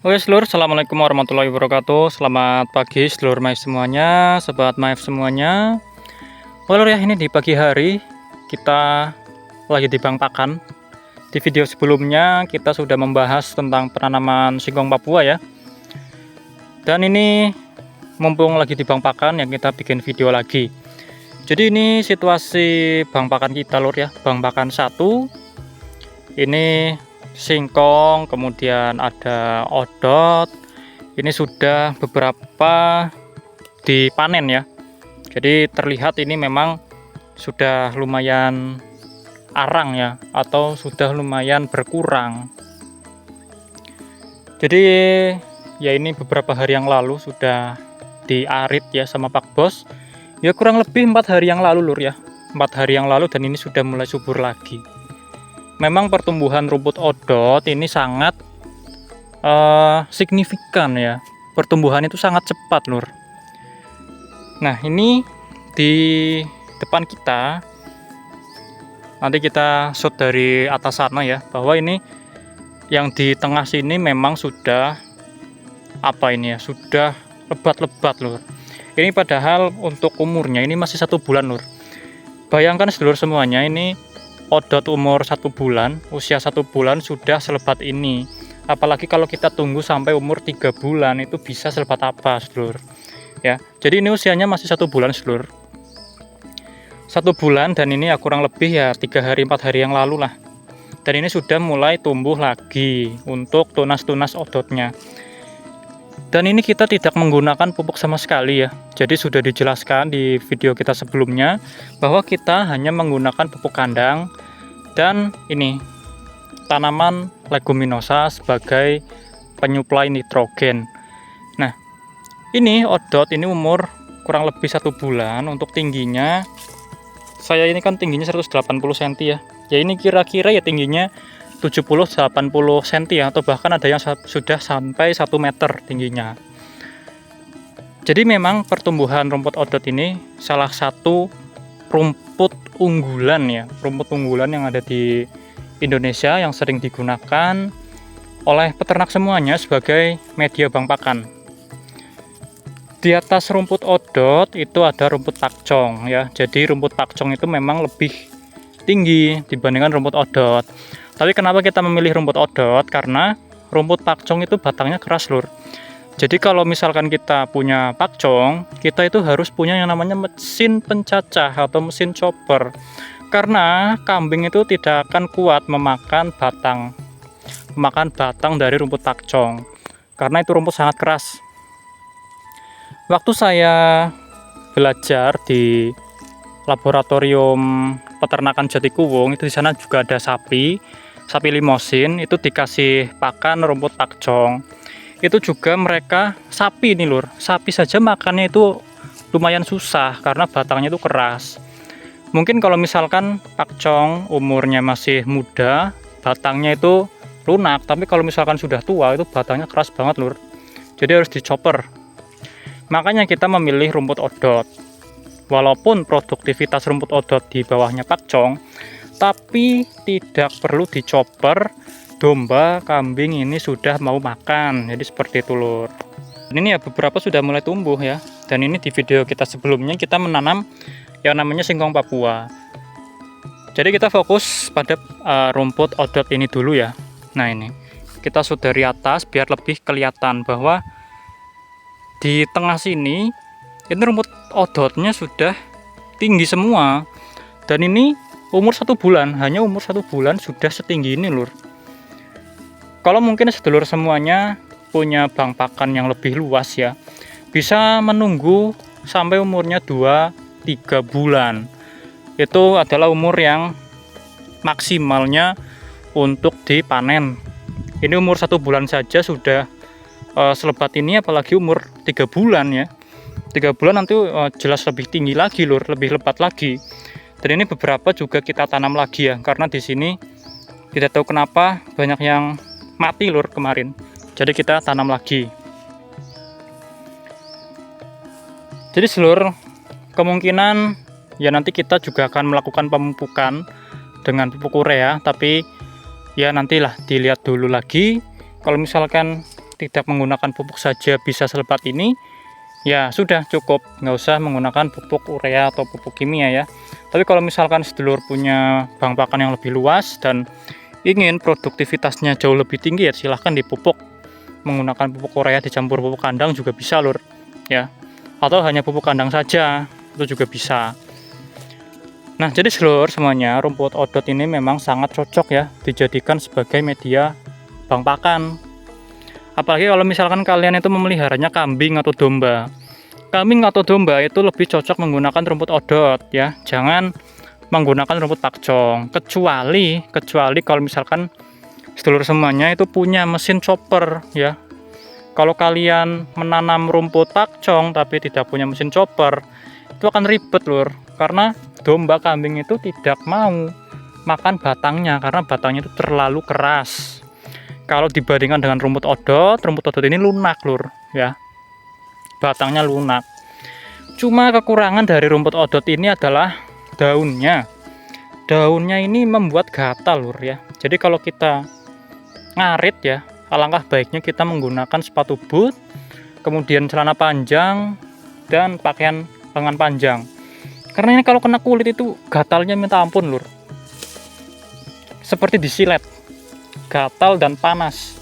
Oke seluruh, assalamualaikum warahmatullahi wabarakatuh. Selamat pagi seluruh maif semuanya, sobat maif semuanya. Oke lur ya, ini di pagi hari kita lagi di Bang Pakan. Di video sebelumnya kita sudah membahas tentang penanaman singkong Papua ya. Dan ini mumpung lagi di Bang Pakan yang kita bikin video lagi. Jadi ini situasi Bang Pakan kita lur ya, Bang Pakan 1. Ini singkong, kemudian ada odot. Ini sudah beberapa dipanen ya. Jadi terlihat ini memang sudah lumayan arang ya, atau sudah lumayan berkurang. Jadi ya ini beberapa hari yang lalu sudah diarit ya sama Pak Bos. Ya kurang lebih 4 hari yang lalu lur ya. 4 hari yang lalu, dan ini sudah mulai subur lagi. Memang pertumbuhan rumput odot ini sangat signifikan ya. Pertumbuhan itu sangat cepat lur. Nah ini di depan kita, nanti kita shoot dari atas sana ya, bahwa ini yang di tengah sini memang sudah apa ini ya, sudah lebat-lebat lur. Ini padahal untuk umurnya ini masih 1 bulan lur. Bayangkan sedulur semuanya, ini odot umur 1 bulan, usia 1 bulan sudah selebat ini. Apalagi kalau kita tunggu sampai umur 3 bulan, itu bisa selebat apa sedulur ya. Jadi ini usianya masih 1 bulan sedulur, 1 bulan, dan ini ya kurang lebih ya 3 hari 4 hari yang lalu lah. Dan ini sudah mulai tumbuh lagi untuk tunas-tunas odotnya. Dan ini kita tidak menggunakan pupuk sama sekali ya. Jadi sudah dijelaskan di video kita sebelumnya bahwa kita hanya menggunakan pupuk kandang dan ini tanaman leguminosa sebagai penyuplai nitrogen. Nah, ini odot ini umur kurang lebih 1 bulan. Untuk tingginya, saya ini kan tingginya 180 cm ya. Ya ini kira-kira ya tingginya 70-80 cm ya, atau bahkan ada yang sudah sampai 1 meter tingginya. Jadi memang pertumbuhan rumput odot ini salah satu rumput unggulan ya, rumput unggulan yang ada di Indonesia yang sering digunakan oleh peternak semuanya sebagai media bang pakan. Di atas rumput odot itu ada rumput pakcong ya. Jadi rumput pakcong itu memang lebih tinggi dibandingkan rumput odot. Tapi kenapa kita memilih rumput odot? Karena rumput pakcong itu batangnya keras lur. Jadi kalau misalkan kita punya pakcong, kita itu harus punya yang namanya mesin pencacah atau mesin chopper. Karena kambing itu tidak akan kuat memakan batang dari rumput pakcong. Karena itu rumput sangat keras. Waktu saya belajar di laboratorium peternakan Jatikuwung, itu di sana juga ada sapi limosin, itu dikasih pakan rumput pakcong. Itu juga mereka sapi ini lur, sapi saja makannya itu lumayan susah karena batangnya itu keras. Mungkin kalau misalkan pakcong umurnya masih muda, batangnya itu lunak, tapi kalau misalkan sudah tua itu batangnya keras banget lur. Jadi harus dicopper. Makanya kita memilih rumput odot. Walaupun produktivitas rumput odot di bawahnya pakcong, tapi tidak perlu dicopper. Domba, kambing ini sudah mau makan. Jadi seperti itu lur. Dan ini ya beberapa sudah mulai tumbuh ya. Dan ini di video kita sebelumnya kita menanam yang namanya singkong Papua. Jadi kita fokus pada rumput odot ini dulu ya. Nah ini kita sudah dari atas biar lebih kelihatan bahwa di tengah sini ini rumput odotnya sudah tinggi semua. Dan ini umur 1 bulan, hanya umur 1 bulan sudah setinggi ini lur. Kalau mungkin sedulur semuanya punya bang pakan yang lebih luas ya, bisa menunggu sampai umurnya 2-3 bulan. Itu adalah umur yang maksimalnya untuk dipanen. Ini umur 1 bulan saja sudah selebat ini, apalagi umur 3 bulan ya. 3 bulan nanti jelas lebih tinggi lagi lur, lebih lebat lagi. Dan ini beberapa juga kita tanam lagi ya, karena di sini tidak tahu kenapa banyak yang mati lur kemarin. Jadi kita tanam lagi. Jadi seluruh kemungkinan ya nanti kita juga akan melakukan pemupukan dengan pupuk urea, tapi ya nantilah dilihat dulu lagi. Kalau misalkan tidak menggunakan pupuk saja bisa selebat ini, ya sudah cukup, nggak usah menggunakan pupuk urea atau pupuk kimia ya. Tapi kalau misalkan sedulur punya bank pakan yang lebih luas dan ingin produktivitasnya jauh lebih tinggi, ya silahkan dipupuk menggunakan pupuk urea dicampur pupuk kandang juga bisa lur ya, atau hanya pupuk kandang saja itu juga bisa. Nah, jadi sedulur semuanya, rumput odot ini memang sangat cocok ya dijadikan sebagai media bank pakan. Apalagi kalau misalkan kalian itu memeliharanya kambing atau domba. Kambing atau domba itu lebih cocok menggunakan rumput odot ya. Jangan menggunakan rumput pakcong. Kecuali kalau misalkan sedulur semuanya itu punya mesin chopper ya. Kalau kalian menanam rumput pakcong tapi tidak punya mesin chopper, itu akan ribet lur. Karena domba kambing itu tidak mau makan batangnya karena batangnya itu terlalu keras. Kalau dibandingkan dengan rumput odot ini lunak lur ya, batangnya lunak. Cuma kekurangan dari rumput odot ini adalah daunnya ini membuat gatal lur ya. Jadi kalau kita ngarit ya, alangkah baiknya kita menggunakan sepatu boot, kemudian celana panjang dan pakaian lengan panjang. Karena ini kalau kena kulit itu gatalnya minta ampun lur, seperti disilet, gatal dan panas.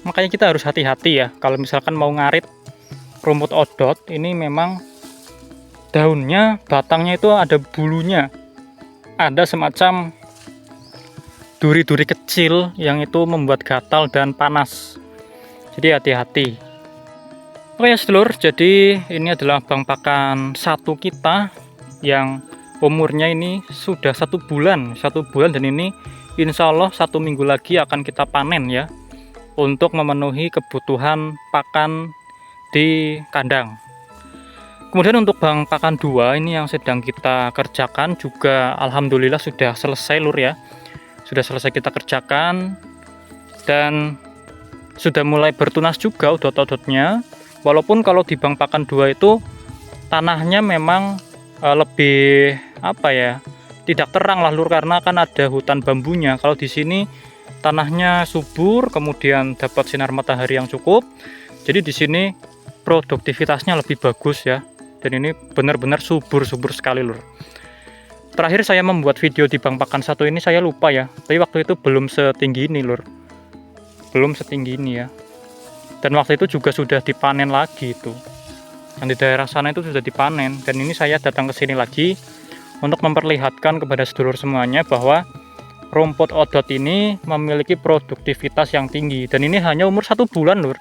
Makanya kita harus hati-hati ya kalau misalkan mau ngarit rumput odot ini. Memang daunnya, batangnya itu ada bulunya, ada semacam duri-duri kecil yang itu membuat gatal dan panas, jadi hati-hati. Oke ya sedulur, jadi ini adalah bank pakan satu kita yang umurnya ini sudah 1 bulan dan ini insya Allah 1 minggu lagi akan kita panen ya, untuk memenuhi kebutuhan pakan di kandang. Kemudian untuk bank pakan 2 ini yang sedang kita kerjakan juga alhamdulillah sudah selesai lur ya, sudah selesai kita kerjakan dan sudah mulai bertunas juga odot-odotnya. Walaupun kalau di bank pakan 2 itu tanahnya memang lebih apa ya, tidak terang lah lur, karena kan ada hutan bambunya. Kalau di sini tanahnya subur, kemudian dapat sinar matahari yang cukup, jadi di sini produktivitasnya lebih bagus ya. Dan ini benar-benar subur sekali lur. Terakhir saya membuat video di bank pakan 1 ini saya lupa ya, tapi waktu itu belum setinggi ini lur, belum setinggi ini ya. Dan waktu itu juga sudah dipanen lagi itu, dan di daerah sana itu sudah dipanen. Dan ini saya datang ke sini lagi untuk memperlihatkan kepada sedulur semuanya bahwa rumput odot ini memiliki produktivitas yang tinggi. Dan ini hanya umur 1 bulan lur,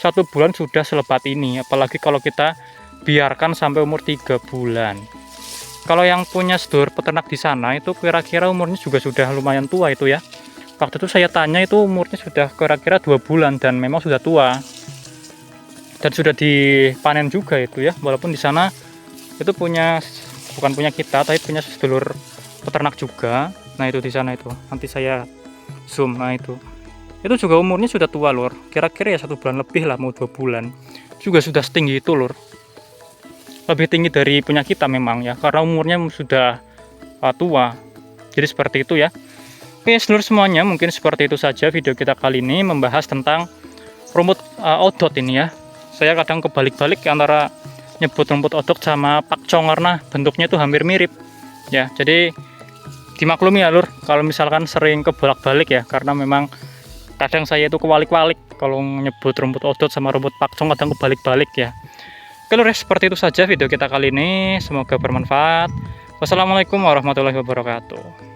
1 bulan sudah selebat ini. Apalagi kalau kita biarkan sampai umur 3 bulan. Kalau yang punya sedulur peternak di sana itu kira-kira umurnya juga sudah lumayan tua itu ya. Waktu itu saya tanya itu umurnya sudah kira-kira 2 bulan dan memang sudah tua. Dan sudah dipanen juga itu ya. Walaupun di sana itu bukan punya kita, tapi punya sedulur peternak juga. Nah itu di sana itu. Nanti saya zoom. Nah itu juga umurnya sudah tua lur. Kira-kira ya 1 bulan lebih lah, mau 2 bulan. Juga sudah setinggi itu lur. Lebih tinggi dari punya kita memang ya, karena umurnya sudah tua. Jadi seperti itu ya. Oke sedulur semuanya, mungkin seperti itu saja video kita kali ini membahas tentang rumput odot ini ya. Saya kadang kebalik-balik antara nyebut rumput odot sama pakcong karena bentuknya itu hampir mirip ya. Jadi dimaklumi ya lur kalau misalkan sering kebolak-balik ya, karena memang kadang saya itu kewalik-walik kalau nyebut rumput odot sama rumput pakcong, kadang kebalik-balik ya. Oke lur, seperti itu saja video kita kali ini, semoga bermanfaat. Wassalamualaikum warahmatullahi wabarakatuh.